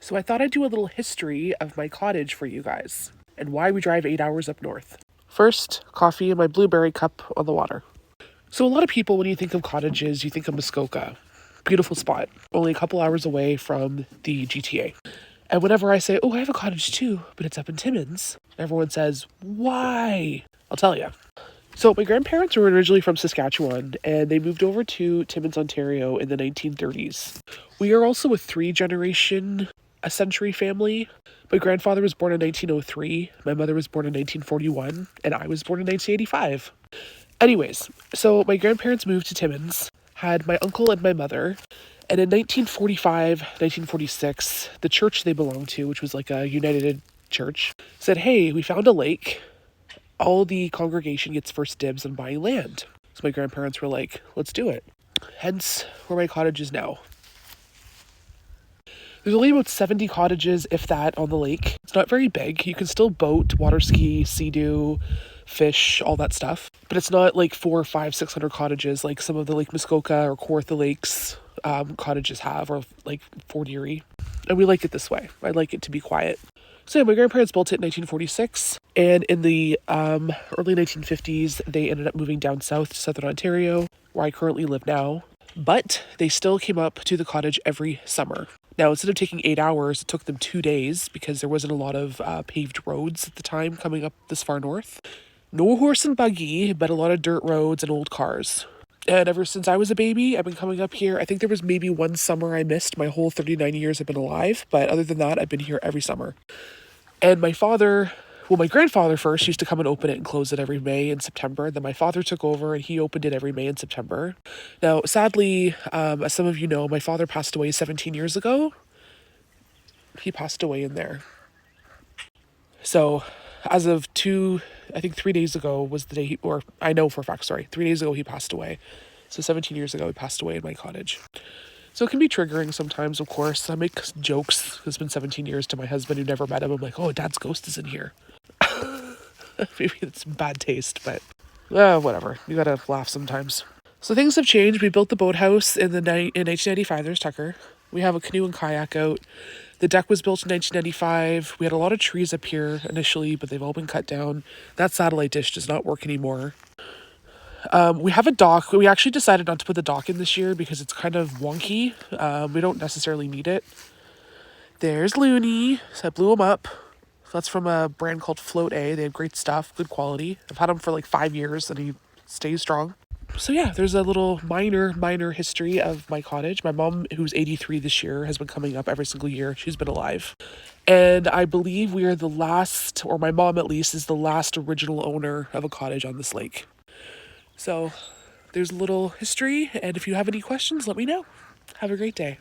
So I thought I'd do a little history of my cottage for you guys and why we drive 8 hours up north. First, coffee in my blueberry cup on the water. So a lot of people, when you think of cottages, you think of Muskoka. Beautiful spot, only a couple hours away from the GTA. And whenever I say, oh, I have a cottage too, but it's up in Timmins, everyone says, why? I'll tell you. So my grandparents were originally from Saskatchewan, and they moved over to Timmins, Ontario in the 1930s. We are also a three-generation, a century family. My grandfather was born in 1903, my mother was born in 1941, and I was born in 1985. Anyways, so my grandparents moved to Timmins, had my uncle and my mother, and in 1945, 1946, the church they belonged to, which was like a United Church, said, hey, we found a lake. All the congregation gets first dibs on buying land. So my grandparents were like, let's do it. Hence where my cottage is now. There's only about 70 cottages, if that, on the lake. It's not very big. You can still boat, water ski, sea-doo, fish, all that stuff. But it's not like 400, 500, 600 cottages like some of the Lake Muskoka or Kawartha Lakes cottages have, or like Fort Erie. And we like it this way. I like it to be quiet. So yeah, my grandparents built it in 1946, and in the early 1950s, they ended up moving down south to southern Ontario, where I currently live now. But they still came up to the cottage every summer. Now, instead of taking 8 hours, it took them 2 days because there wasn't a lot of paved roads at the time coming up this far north. No horse and buggy, but a lot of dirt roads and old cars. And ever since I was a baby, I've been coming up here. I think there was maybe one summer I missed. My whole 39 years I've been alive. But other than that, I've been here every summer. And my grandfather first used to come and open it and close it every May and September. Then my father took over and he opened it every May and September. Now, sadly, as some of you know, my father passed away 17 years ago. He passed away in there. So as of 3 days ago was the day I know for a fact, 3 days ago he passed away. So 17 years ago he passed away in my cottage. So it can be triggering sometimes, of course. I make jokes. It's been 17 years to my husband who never met him. I'm like, oh, Dad's ghost is in here. Maybe it's bad taste, but whatever. You gotta laugh sometimes. So things have changed. We built the boathouse in 1995. There's Tucker. We have a canoe and kayak out. The deck was built in 1995. We had a lot of trees up here initially, but they've all been cut down. That satellite dish does not work anymore. We have a dock. We actually decided not to put the dock in this year because it's kind of wonky. We don't necessarily need it. There's Looney. So I blew him up. That's from a brand called Float A. They have great stuff, good quality. I've had him for like 5 years and he stays strong. So yeah, there's a little minor history of my cottage. My mom, who's 83 this year, has been coming up every single year. She's been alive. And I believe we are the last, or my mom at least, is the last original owner of a cottage on this lake. So there's a little history, and if you have any questions, let me know. Have a great day.